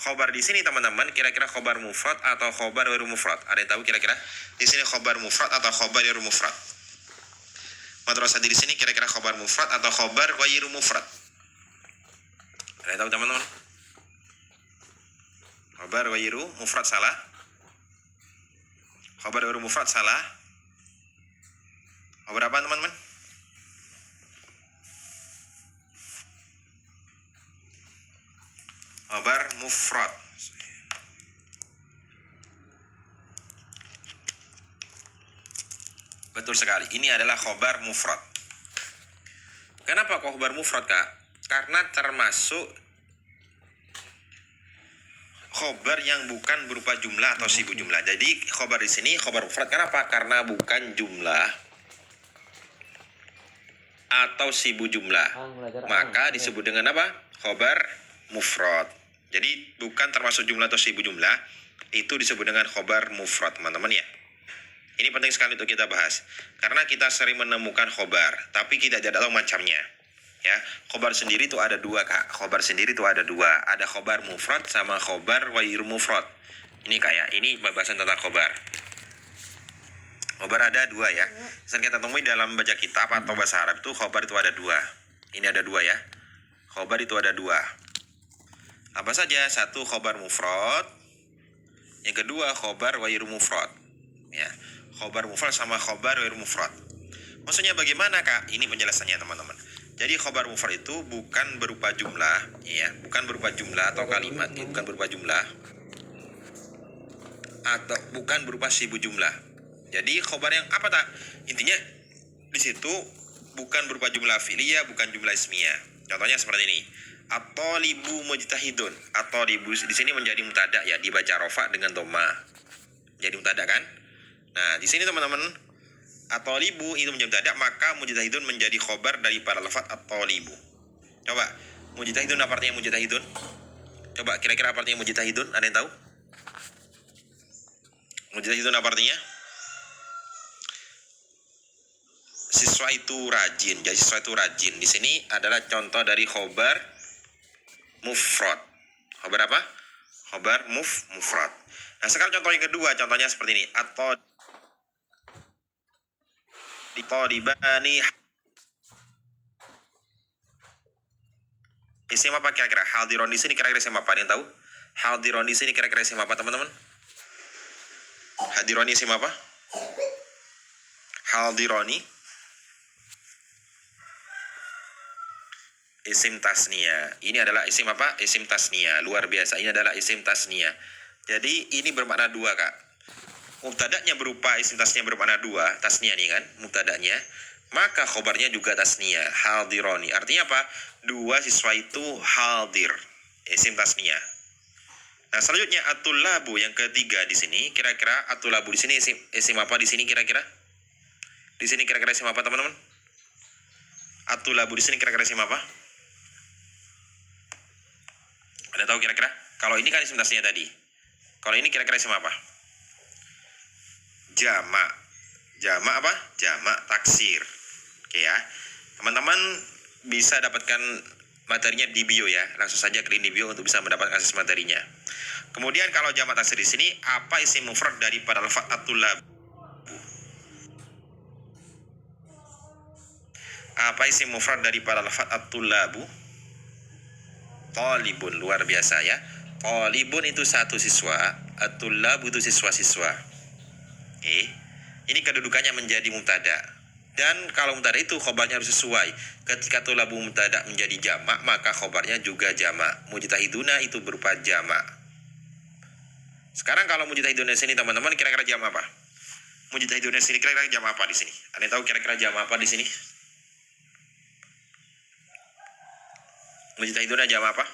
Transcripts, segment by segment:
Khobar di sini teman-teman kira-kira khobar mufrad atau khobar ghairu mufrad? Ada yang tahu kira-kira? Di sini khobar mufrad atau khobar ghairu mufrad? Madrasah di sini kira-kira khobar mufrad atau khobar ghairu mufrad? Ada yang tahu teman-teman? Khobar ghairu mufrad salah? Khobar ghairu mufrad salah? Khobar apa teman-teman? Khobar mufrad. Betul sekali. Ini adalah khobar mufrad. Kenapa khobar mufrad, Kak? Karena termasuk khobar yang bukan berupa jumlah atau sibu jumlah. Jadi khobar di sini khobar mufrad. Kenapa? Karena bukan jumlah atau sibu jumlah. Maka disebut dengan apa? Khobar mufrad. Jadi bukan termasuk jumlah atau sibu jumlah. Itu disebut dengan khobar mufrad, teman-teman ya. Ini penting sekali untuk kita bahas. Karena kita sering menemukan khobar, tapi kita tidak tahu macamnya. Ya, khobar sendiri itu ada dua, Kak. Khobar sendiri itu ada dua. Ada khobar mufrad sama khobar ghairu mufrad. Ini kayak ini pembahasan tentang khobar. Khobar ada dua ya. Misalnya kita temui dalam baca kitab atau bahasa Arab itu khobar itu ada dua. Ini ada dua ya. Khobar itu ada dua. Apa saja? Satu khobar mufrad. Yang kedua khobar ghairu mufrad. Ya. Khobar mufrad sama khobar ghairu mufrad. Maksudnya bagaimana, Kak? Ini penjelasannya, teman-teman. Jadi khobar mufrad itu bukan berupa jumlah, ya, bukan berupa jumlah atau kalimat, ya, bukan berupa jumlah atau bukan berupa sibu jumlah. Jadi khobar yang apa, tak? Intinya di situ bukan berupa jumlah fi'liyah, bukan jumlah ismiyah. Contohnya seperti ini. At-thalibu mujtahidun. At-thalibu di sini menjadi mubtada ya, dibaca rafa dengan dhamma. Jadi mubtada kan? Nah, di sini teman-teman, at-thalibu itu menjadi mubtada, maka mujtahidun menjadi khobar daripada lafaz at-thalibu. Coba, mujtahidun apa artinya mujtahidun? Coba kira-kira apa artinya mujtahidun? Ada yang tahu? Mujtahidun apa artinya? Siswa itu rajin. Jadi siswa itu rajin. Di sini adalah contoh dari khobar mufrad. Khobar apa? Khobar mufrad. Nah, sekarang contoh yang kedua, contohnya seperti ini. Atau ditolibani. Isim apa kira-kira? Haldiron di sini kira-kira isim apa? Ada yang tahu? Haldiron di sini kira-kira isim apa, teman-teman? Haldironi isim apa? Haldironi isim tasnia. Ini adalah isim apa? Isim tasnia. Luar biasa. Ini adalah isim tasnia. Jadi ini bermakna dua, Kak. Mubtada'nya berupa isim tasnia bermakna dua. Tasnia nih kan, mubtada'nya. Maka khobarnya juga tasnia. Haldironi. Artinya apa? Dua siswa itu haldir. Isim tasnia. Nah, selanjutnya atulabu yang ketiga di sini. Kira-kira atulabu di sini isim apa di sini kira-kira? Di sini kira-kira isim apa, teman-teman? Atulabu di sini kira-kira isim apa? Ada tahu kira-kira? Kalau ini kan isim tasnia tadi. Kalau ini kira-kira isim apa? Jamak. Jamak apa? Jamak taksir. Oke ya. Teman-teman bisa dapatkan materinya di bio ya. Langsung saja klik di bio untuk bisa mendapatkan akses materinya. Kemudian kalau jamak taksir di sini, apa isim mufrad daripada lafaz at-tulab? Apa isim mufrad daripada lafaz at-tulabu? Talibun. Luar biasa ya. Talibun itu satu siswa, at-tulabu itu siswa-siswa. Oke. Ini kedudukannya menjadi mubtada. Dan kalau mubtada itu khobarnya harus sesuai. Ketika tulabu mubtada menjadi jamak, maka khobarnya juga jamak. Mujtahiduna itu berupa jamak. Sekarang kalau mujtahiduna di sini, teman-teman, kira-kira jamak apa? Mujtahiduna di sini kira-kira jamak apa di sini? Ada yang tahu kira-kira jamak apa di sini? Mujtahiduna jamak apa?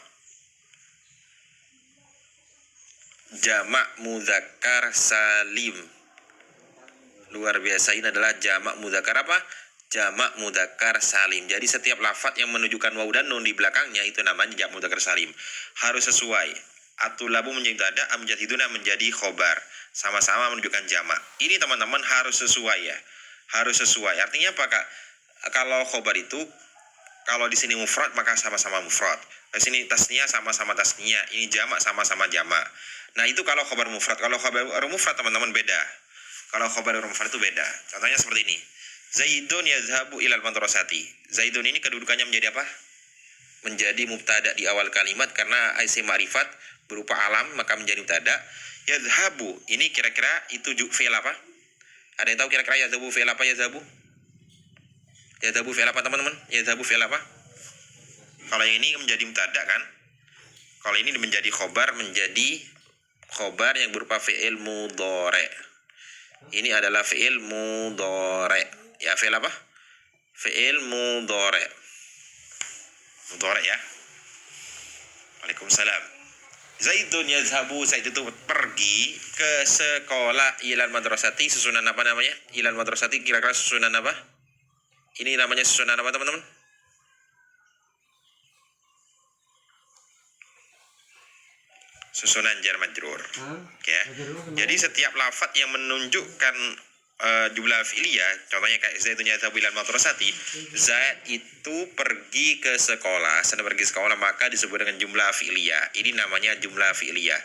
Jamak mudzakkar salim. Luar biasa, ini adalah jamak mudzakkar apa? Jamak mudzakkar salim. Jadi setiap lafaz yang menunjukkan waw dan nun di belakangnya itu namanya jamak mudzakkar salim. Harus sesuai. Atulabu menjadi mubtada, amjadiduna menjadi khobar. Sama-sama menunjukkan jamak. Ini teman-teman harus sesuai ya. Harus sesuai. Artinya apa, Kak? Kalau khobar itu, Kalau di sini mufrad maka sama-sama mufrad. Di sini tasnya sama-sama tasnya. Ini jamak sama-sama jamak. Nah, itu kalau khabar mufrad. Kalau khabar mufrad teman-teman beda. Kalau khabar mufrad itu beda. Contohnya seperti ini. Zaidun yazhabu ilal madrasati. Zaidun ini kedudukannya menjadi apa? Menjadi mubtada di awal kalimat karena isim ma'rifat berupa alam maka menjadi mubtada. Yazhabu ini kira-kira itu fi'il apa? Ada yang tahu kira-kira yazhabu fi'il apa yazhabu? Yazhabu fi'il apa teman-teman? Yazhabu fi'il apa? Kalau yang ini menjadi mubtada kan? Kalau ini menjadi khobar, menjadi khobar yang berupa fi'il mudhari. Ini adalah fi'il mudhari. Ya, fi'il apa? Fi'il mudhari. Mudhari ya. Waalaikumsalam. Zaidun yazhabu, Zaid itu pergi ke sekolah. Ilal madrasati, susunan apa namanya? Ilal madrasati kira-kira susunan apa? Ini namanya susunan apa teman-teman? Susunan jar majrur. Ya. Jadi setiap lafadz yang menunjukkan jumlah fi'liyah, contohnya kayak Zaidun yazhabu ilal madrasati, Zaid itu pergi ke sekolah. Sedang pergi ke sekolah maka disebut dengan jumlah fi'liyah. Ini namanya jumlah fi'liyah.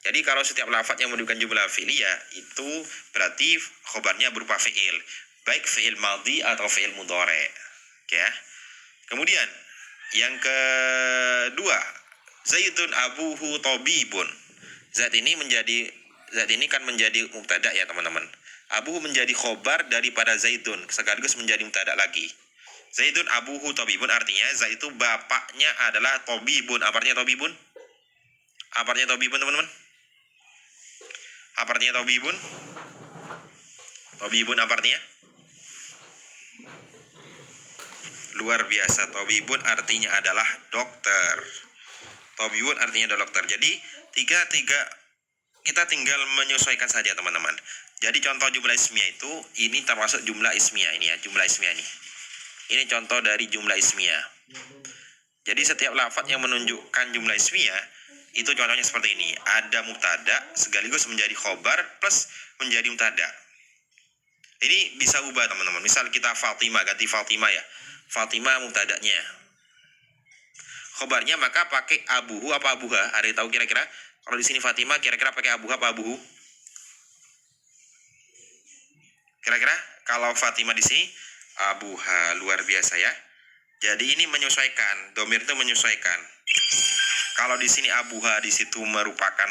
Jadi kalau setiap lafadz yang menunjukkan jumlah fi'liyah itu berarti khobarnya berupa fi'il, baik fi'il madhi atau fi'il mudhari. Ya. Kemudian yang kedua, Zaidun abuhu tabibun. Zaid ini kan menjadi mubtada ya teman-teman. Abuhu menjadi khobar daripada Zaidun, sekaligus menjadi mubtada lagi. Zaidun abuhu tabibun artinya Zaid itu bapaknya adalah tabibun. Apa artinya tabibun? Apa artinya tabibun teman-teman? Apa artinya tabibun? Tabibun apa artinya? Luar biasa. Tabibun artinya adalah dokter. Tabibun artinya adalah dokter. Jadi tiga kita tinggal menyesuaikan saja teman-teman. Jadi contoh jumlah ismiyah itu ini termasuk jumlah ismiyah ini ya, jumlah ismiyah ini. Ini contoh dari jumlah ismiyah. Jadi setiap lafadz yang menunjukkan jumlah ismiyah itu contohnya seperti ini. Ada mubtada sekaligus menjadi khobar plus menjadi mubtada. Ini bisa ubah teman-teman. Misal kita Fatimah ganti Fatimah ya. Fatimah mubtadanya. Khobarnya maka pakai abuhu apa abuha? Ada yang tahu kira-kira? Kalau di sini Fatimah kira-kira pakai abuha apa abuhu? Kira-kira kalau Fatimah di sini abuha, luar biasa ya. Jadi ini menyesuaikan, domir itu menyesuaikan. Kalau di sini abuha di situ merupakan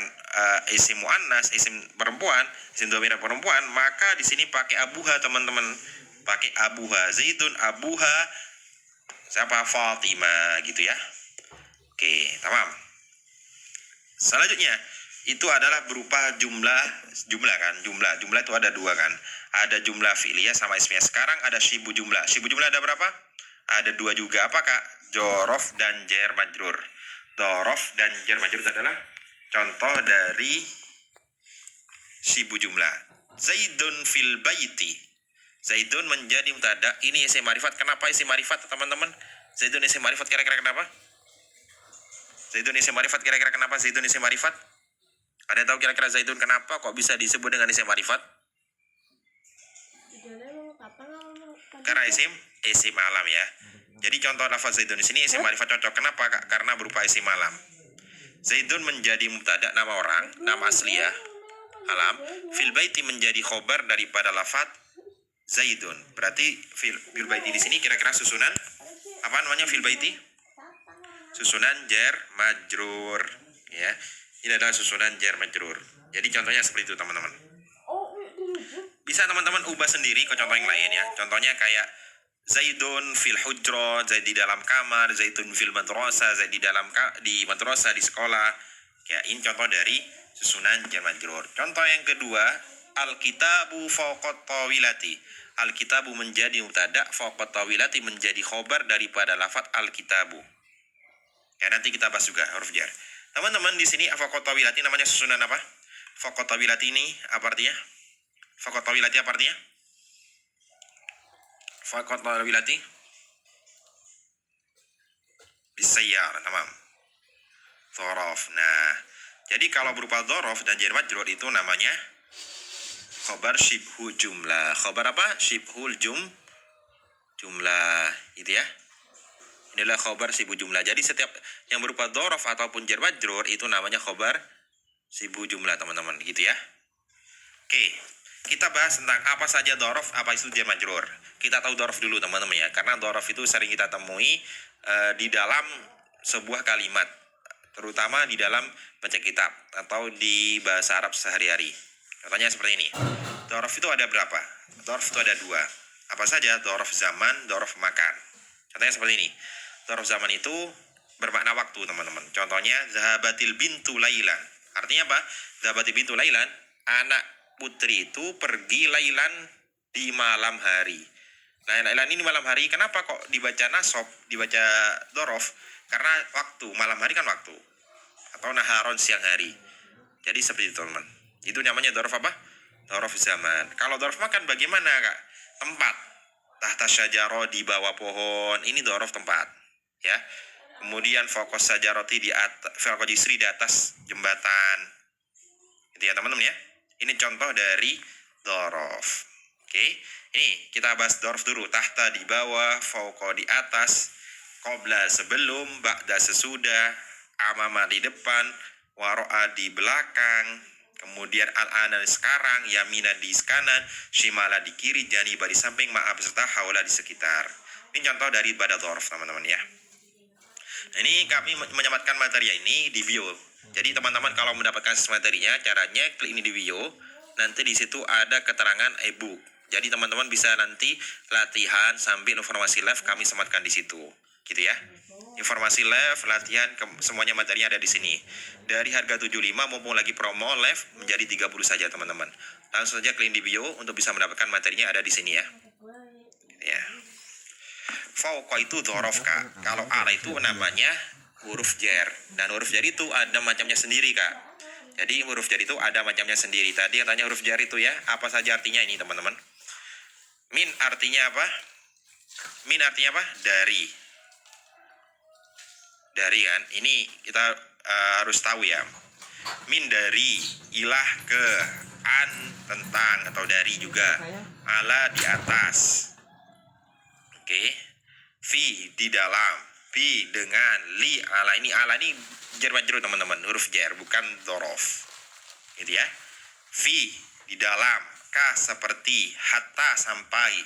isim muannas, isim perempuan, isim domir perempuan, maka di sini pakai abuha teman-teman. Pakai abuha, Zaidun abuha siapa? Fatimah gitu ya. Oke, tamam. Selanjutnya itu adalah berupa jumlah kan, jumlah itu ada dua kan, ada jumlah fi'liyah sama ismiyah. Sekarang ada syibu jumlah ada berapa? Ada dua juga. Apakah? Dzaraf dan jar majrur. Dzaraf dan jar majrur adalah contoh dari syibu jumlah. Zaidun fil baiti, Zaidun menjadi mubtada. Ini isim ma'rifat. Kenapa isim ma'rifat teman-teman? Zaidun isim ma'rifat kira-kira kenapa? Zaidun isim ma'rifat kira-kira kenapa Zaidun isim ma'rifat? Ada yang tahu kira-kira Zaidun kenapa kok bisa disebut dengan isim ma'rifat? Karena isim alam ya. Jadi contoh lafaz Zaidun di sini isim ma'rifat cocok. Kenapa? Karena berupa isim alam. Zaidun menjadi mubtada nama orang, nama asliyah, alam. Fil baiti menjadi khobar daripada lafaz Zaidun. Berarti fil baiti di sini kira-kira susunan apa namanya fil baiti? Susunan jar majrur ya. Ini adalah susunan jar majrur. Jadi contohnya seperti itu teman-teman. Bisa teman-teman ubah sendiri ke contoh yang lain ya. Contohnya kayak Zaidun fil hujrah, Zaid di dalam kamar, Zaidun fil madrasah, Zaid di madrasah di sekolah. Ya, ini contoh dari susunan jar majrur. Contoh yang kedua, al-kitabu fawqat tawilati. Al-kitabu menjadi mubtada, fawqat tawilati menjadi khobar daripada lafaz al-kitabu. Ya, nanti kita bahas juga huruf jar. Teman-teman di sini fawqat tawilati namanya susunan apa? Fawqat tawilati ini apa artinya? Fawqat tawilati apa artinya? Fawqat tawilati bisayyar, tamam. Dzaraf. Nah, jadi kalau berupa dzaraf dan jar majrur itu namanya khobar syibhu jumlah. Khobar apa? Syibhul jumlah. Itu ya. Ini adalah khobar sibu jumlah. Jadi setiap yang berupa dhorof ataupun jar majrur itu namanya khobar sibu jumlah, teman-teman, gitu ya. Oke, kita bahas tentang apa saja dhorof, apa itu jar majrur. Kita tahu dhorof dulu, teman-teman ya, karena dhorof itu sering kita temui di dalam sebuah kalimat, terutama di dalam baca kitab atau di bahasa Arab sehari-hari. Contohnya seperti ini. Dhorof itu ada berapa? Dhorof itu ada 2. Apa saja? Dhorof zaman, dhorof makan. Contohnya seperti ini. Dhorof zaman itu bermakna waktu, teman-teman. Contohnya zahabatil bintu lailan. Artinya apa? Zahabatil bintu lailan, anak putri itu pergi lailan di malam hari. Nah, lailan ini malam hari. Kenapa kok dibaca nasab, dibaca dhorof? Karena waktu, malam hari kan waktu. Atau naharon, siang hari. Jadi seperti itu, teman-teman. Itu namanya dhorof apa? Dhorof zaman. Kalau dhorof makan bagaimana, Kak? Tempat. Tahta syajaro, di bawah pohon. Ini dhorof tempat, ya. Kemudian fokus sajaroti di atas, fokus jisri di atas jembatan. Itu ya, teman-teman ya. Ini contoh dari dhorof. Oke. Ini kita bahas dhorof dulu. Tahta di bawah, fauqa di atas, qobla sebelum, ba'da sesudah, amama di depan, waro'a di belakang, kemudian al-ana di sekarang, yamina di kanan, shimala di kiri, janiba di samping, ma'a beserta haula di sekitar. Ini contoh dari pada dhorof, teman-teman ya. Nah, ini kami menyematkan materi ini di bio. Jadi teman-teman kalau mendapatkan materinya, caranya klik ini di bio. Nanti di situ ada keterangan e-book. Jadi teman-teman bisa nanti latihan sambil informasi live kami sematkan di situ, gitu ya. Informasi live, latihan, semuanya materinya ada di sini. Dari harga 75 mumpung lagi promo live menjadi 30 saja, teman-teman. Langsung saja klik di bio untuk bisa mendapatkan materinya ada di sini ya. Ya. Fauqa itu dhorof, Kak. Kalau ala itu namanya huruf jar. Dan huruf jar itu ada macamnya sendiri, Kak. Jadi huruf jar itu ada macamnya sendiri. Tadi katanya huruf jar itu ya, apa saja artinya ini, teman-teman? Min artinya apa? Min artinya apa? Dari. Dari kan? Ini kita harus tahu ya. Min dari, ilah ke, an tentang atau dari juga, ala di atas. Oke. Fi di dalam, fi dengan, li ala ini jar majrur, teman-teman, huruf jar bukan dhorof. Gitu ya. Fi di dalam, ka seperti, hatta sampai,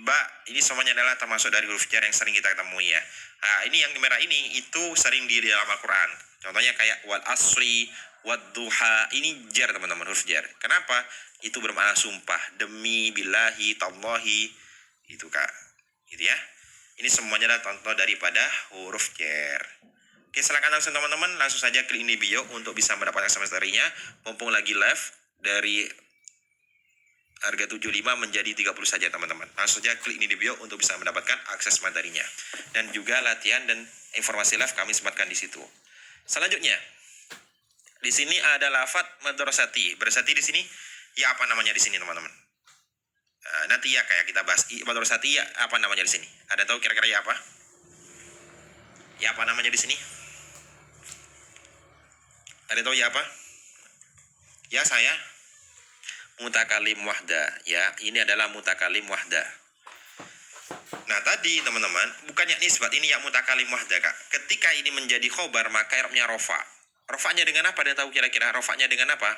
ba ini semuanya adalah termasuk dari huruf jar yang sering kita temui ya. Nah, ini yang merah ini itu sering di dalam Al-Qur'an. Contohnya kayak wal asri, wad duha, ini jar, teman-teman, huruf jar. Kenapa? Itu bermakna sumpah, demi, billahi, tallahi, itu, Kak. Gitu ya. Ini semuanya adalah contoh daripada huruf jar. Oke, silakan langsung teman-teman, langsung saja klik ini bio untuk bisa mendapatkan materinya. Mumpung lagi live dari harga 75 menjadi 30 saja, teman-teman. Langsung saja klik ini di bio untuk bisa mendapatkan akses materinya. Dan juga latihan dan informasi live kami sematkan di situ. Selanjutnya, di sini ada lafadz madrasati. Madrasati di sini, ya apa namanya di sini, teman-teman? Nanti ya kayak kita bahas madrasati ya apa namanya di sini. Ada tahu kira-kira ya apa? Ya apa namanya di sini? Ada tahu ya apa? Ya saya mutakalim wahda, ya ini adalah mutakalim wahda. Nah tadi teman-teman, bukannya nisbat, ini ya mutakalim wahda, Kak. Ketika ini menjadi khobar maka i'rabnya rofa. Rofanya dengan apa? Dia tahu kira-kira rofanya dengan apa?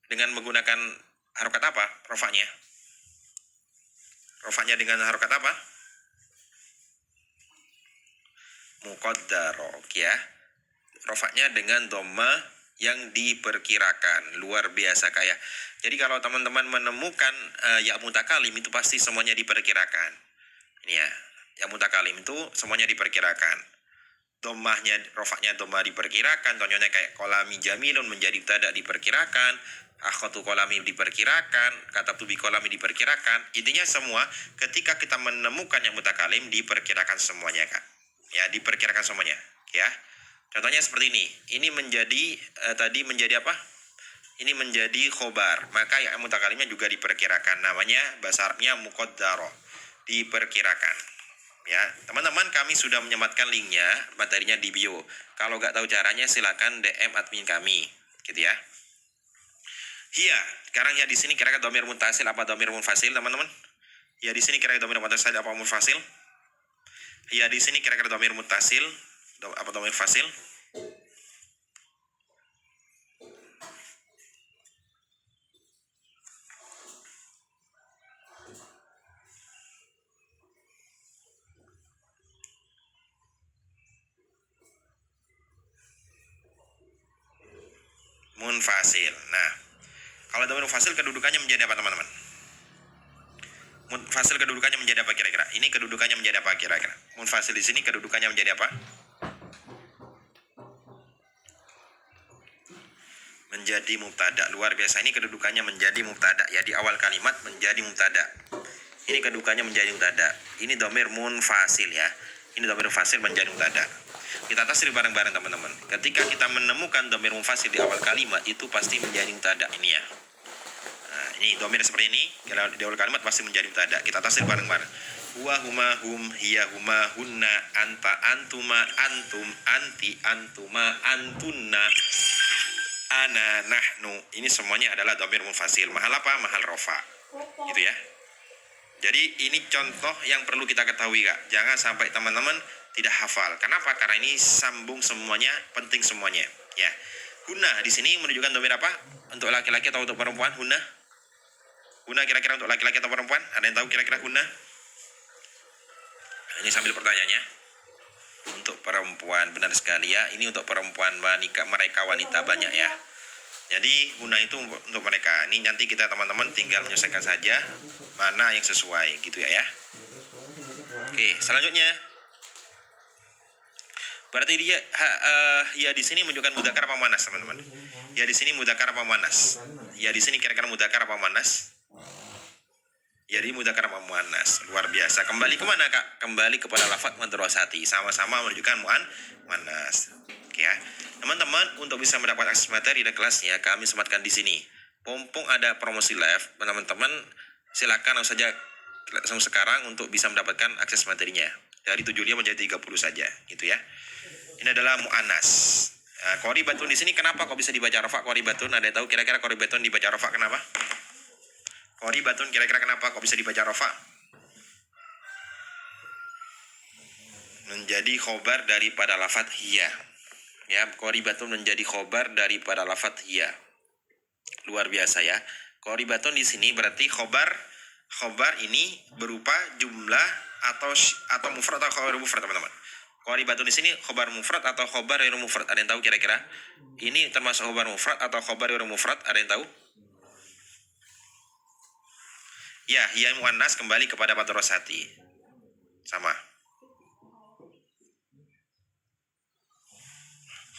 Dengan menggunakan harokat apa rofanya? Rofanya dengan harokat apa? Muqaddarah, ya. Rofanya dengan dhamma yang diperkirakan, luar biasa kayak. Jadi kalau teman-teman menemukan ya mutakalim itu pasti semuanya diperkirakan. Ini ya, ya mutakalim itu semuanya diperkirakan. Dhammahnya, rofaknya dhamma diperkirakan. Contohnya kayak kolami jamilun menjadi tada diperkirakan. Akhatu kolami diperkirakan. Katabtu bi kolami diperkirakan. Intinya semua ketika kita menemukan yang mutakalim diperkirakan semuanya, Kak. Ya, diperkirakan semuanya, ya. Contohnya seperti ini. Ini menjadi tadi menjadi apa? Ini menjadi khobar. Maka yang mutakalimnya juga diperkirakan. Namanya bahasa Arabnya muqaddarah. Diperkirakan. Ya, teman-teman kami sudah menyematkan linknya, materinya di bio. Kalau nggak tahu caranya silakan DM admin kami, gitu ya. Iya, sekarang ya di sini kira-kira dhamir muntasil apa dhamir munfasil, teman-teman? Ya di sini kira-kira dhamir muntasil apa munfasil? Ya di sini kira-kira dhamir muttasil apa dhamir fasil? Munfasil. Nah, kalau dhamir munfasil kedudukannya menjadi apa teman-teman? Munfasil kedudukannya menjadi apa kira-kira? Ini kedudukannya menjadi apa kira-kira? Munfasil di sini kedudukannya menjadi apa? Menjadi mubtada. Luar biasa, ini kedudukannya menjadi mubtada ya, di awal kalimat menjadi mubtada. Ini kedudukannya menjadi mubtada. Ini dhamir munfasil ya. Ini dhamir munfasil menjadi mubtada. Kita tasrif bareng-bareng teman-teman. Ketika kita menemukan dhamir munfasil di awal kalimat itu pasti menjadi mubtada ini ya. Nah, ini dhamir seperti ini di awal kalimat pasti menjadi mubtada. Kita tasrif bareng-bareng. Huwa huma hum hiya huma hunna anta antuma antum anti antuma antunna ana nahnu. Ini semuanya adalah dhamir munfasil. Mahal apa? Mahal rofa. Gitu ya. Jadi ini contoh yang perlu kita ketahui Kak. Jangan sampai teman-teman tidak hafal. Kenapa? Karena ini sambung semuanya, penting semuanya. Ya. Hunna di sini menunjukkan dhamir apa? Untuk laki-laki atau untuk perempuan? Hunna. Hunna kira-kira untuk laki-laki atau perempuan? Ada yang tahu kira-kira hunna? Ini sambil pertanyaannya. Untuk perempuan, benar sekali ya. Ini untuk perempuan, mereka wanita banyak ya. Jadi hunna itu untuk mereka. Ini nanti kita teman-teman tinggal menyelesaikan saja mana yang sesuai gitu ya. Oke, selanjutnya. Berarti dia ya di sini menunjukkan mudzakkar apa muannas teman-teman? Ya di sini mudzakkar apa muannas? Ya di sini kira-kira mudzakkar apa muannas? Ya di mudzakkar apa muannas? Luar biasa. Kembali ke mana Kak? Kembali kepada lafadz madrosati. Sama-sama menunjukkan muannas. Oke ya. Teman-teman, untuk bisa mendapat akses materi dan kelasnya kami sematkan di sini. Mumpung ada promosi live, teman-teman silakan langsung saja langsung sekarang untuk bisa mendapatkan akses materinya. Dari 75 menjadi 30 saja, gitu ya. Ini adalah muannas. Nah, qoribatun di sini kenapa kok bisa dibaca rafa qoribatun? Ada yang tahu kira-kira qoribatun dibaca rafa kenapa? Qoribatun kira-kira kenapa kok bisa dibaca rafa? Menjadi khobar daripada lafadz hiya. Ya, qoribatun menjadi khobar daripada lafadz hiya. Luar biasa ya. Qoribatun di sini berarti khobar ini berupa jumlah atau mufrad atau khabar mufrad teman-teman. Qoribatun di sini khobar mufrad atau khobar ghairu mufrad. Ada yang tahu kira-kira? Ini termasuk khobar mufrad atau khobar ghairu mufrad? Ada yang tahu? Ya, hiya muannas kembali kepada madrosati. Sama.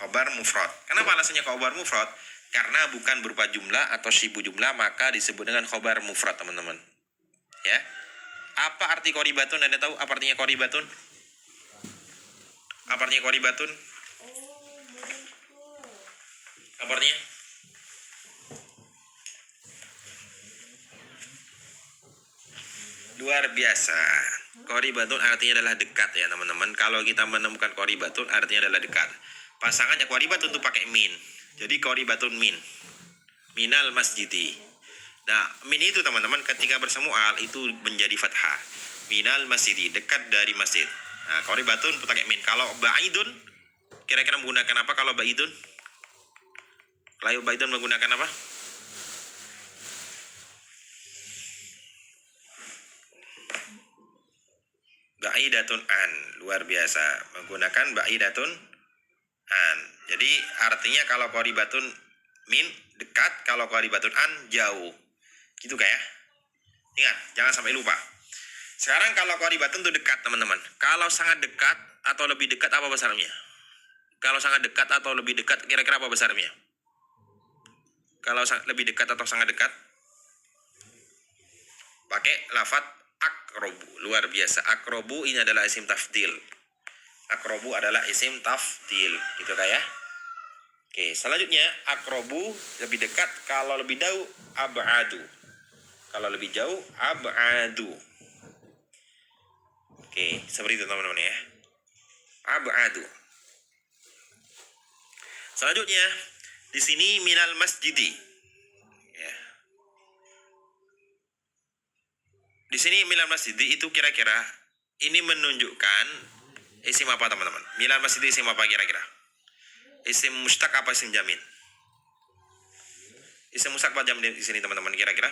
Khobar mufrad. Kenapa alasannya khobar mufrad? Karena bukan berupa jumlah atau syibu jumlah, maka disebut dengan khobar mufrad teman-teman. Ya. Apa arti qoribatun? Anda tahu apa artinya qoribatun? Apa artinya qoribatun? Apa artinya? Luar biasa. Qoribatun artinya adalah dekat ya teman-teman. Kalau kita menemukan qoribatun artinya adalah dekat. Pasangannya qoribatun itu pakai min. Jadi qoribatun min. Minal masjidi. Nah, min itu teman-teman ketika bersemu al itu menjadi fathah. Minal masjidi, dekat dari masjid. Nah, qoribatun pakai min. Kalau ba'idun kira-kira menggunakan apa kalau ba'idun? Kalau ba'idun menggunakan apa? Ba'idatun an, luar biasa. Menggunakan ba'idatun an. Jadi artinya kalau qoribatun min dekat, kalau qoribatun an jauh. Gitu kayak. Ingat, jangan sampai lupa. Sekarang kalau qoribatun itu dekat, teman-teman. Kalau sangat dekat atau lebih dekat apa bahasa Arabnya? Kalau sangat dekat atau lebih dekat kira-kira apa bahasa Arabnya? Kalau lebih dekat atau sangat dekat pakai lafadz akrobu. Luar biasa. Akrobu ini adalah isim tafdil. Akrobu adalah isim tafdil. Gitu kayak. Oke, selanjutnya akrobu lebih dekat, kalau lebih jauh ab'adu. Kalau lebih jauh ab'adu. Oke, seperti itu teman-teman ya. Ab'adu. Selanjutnya di sini minal masjidi. Ya. Di sini minal masjidi itu kira-kira ini menunjukkan Isim apa teman-teman? Minal masjid isim apa kira-kira? Isim mustaq apa isim jamin? Isim mustaq apa jamin di sini teman-teman kira-kira?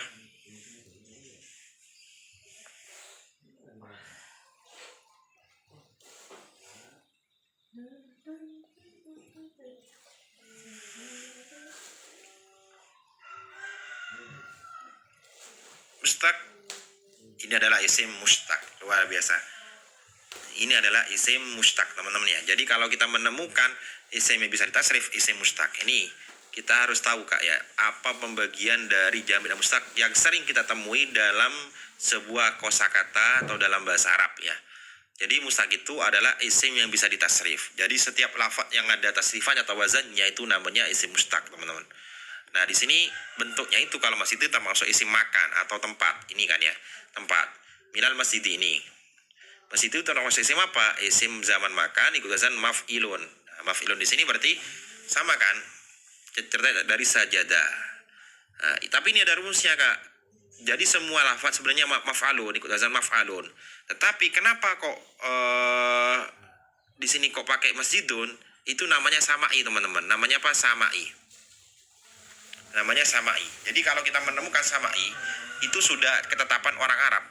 Mustaq ini adalah isim mustaq, luar biasa. Ini adalah isim mustaq teman-teman ya. Jadi kalau kita menemukan isim yang bisa ditasrif, isim mustaq ini kita harus tahu kak ya, apa pembagian dari jamin dan mustaq yang sering kita temui dalam sebuah kosakata atau dalam bahasa Arab ya. Jadi mustaq itu adalah isim yang bisa ditasrif. Jadi setiap lafaz yang ada tasrifannya atau wazannya itu namanya isim mustaq teman-teman. Nah di sini bentuknya itu kalau masjid itu termasuk isim makan atau tempat ini kan ya, tempat. Minal masjid ini. Masjid itu termasuk isim apa? Isim zaman makan ikut wazan maf'ilun. Nah, maf'ilun di sini berarti sama kan? Cerita dari sajadah. Nah, tapi ini ada rumusnya kak. Jadi semua lafaz sebenarnya maf'alun ikut wazan maf'alun. Tetapi kenapa kok di sini kok pakai masjidun? Itu namanya sama'i teman-teman. Namanya apa? Sama'i. Namanya sama'i. Jadi kalau kita menemukan sama'i itu sudah ketetapan orang Arab.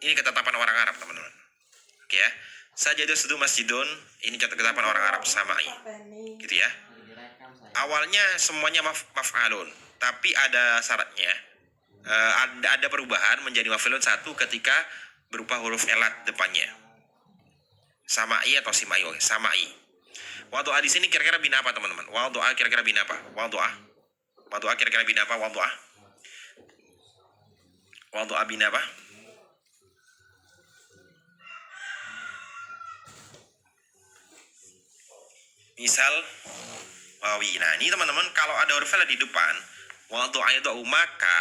Ini ketetapan orang Arab teman-teman. Oke ya. Sajadah sedu masjidun ini ketetapan orang Arab sama'i. Gitu ya. Awalnya semuanya maf'alun, tapi ada syaratnya. Ada perubahan menjadi maf'alun satu ketika berupa huruf elat depannya. Sama'i atau simai, sama'i. Wadu'a di sini kira-kira bina apa teman-teman? Wadu'a kira-kira bina apa? Wadu'a kira-kira bina apa? Wadu'a bina apa? Misal wawi. Nah ini teman-teman kalau ada huruf elat di depan, wadu'a itu maka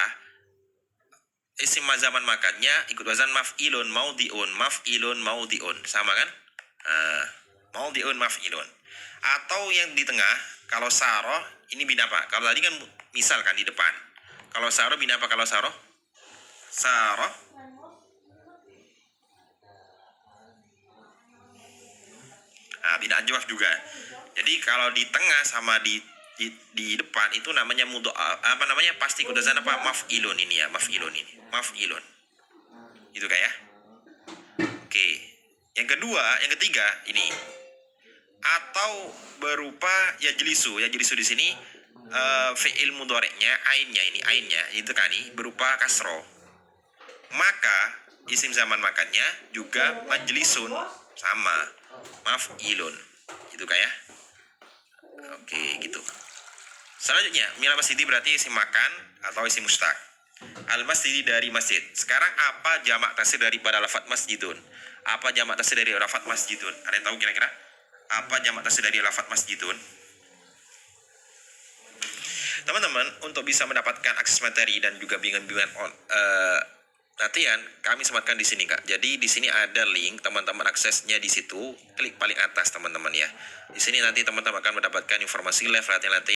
isim zaman makannya ikut wazan maf'ilun maudiun sama kan? Maudiun maf'ilun. Atau yang di tengah kalau saroh ini bina apa? Kalau tadi kan misal kan di depan. Kalau saroh bina apa kalau saroh? Saroh bina ajwaf juga. Jadi kalau di tengah sama di depan itu namanya apa namanya pasti ikut wazan apa? Maf'ilun ini ya, maf'ilun. Gitu kayak ya. Oke. Yang ketiga ini atau berupa yajlisu di sini fi'il mudhari'nya ainnya itu kan ini berupa kasro. Maka isim zaman makannya juga majlisun sama maf'ilun. Gitu kayak. Oke, gitu. Selanjutnya, minal masjidi berarti isim makan atau isim mustaq. Al-masjidi dari masjid. Sekarang apa jamak taksir daripada lafaz masjidun? Apa jamak taksir dari lafaz masjidun? Ada yang tahu kira-kira? Apa jamak taksir dari lafaz masjidun? Teman-teman, untuk bisa mendapatkan akses materi dan juga bimbingan latihan, kami sematkan di sini kak. Jadi di sini ada link, teman-teman aksesnya di situ, klik paling atas teman-teman ya. Di sini nanti teman-teman akan mendapatkan informasi live latihan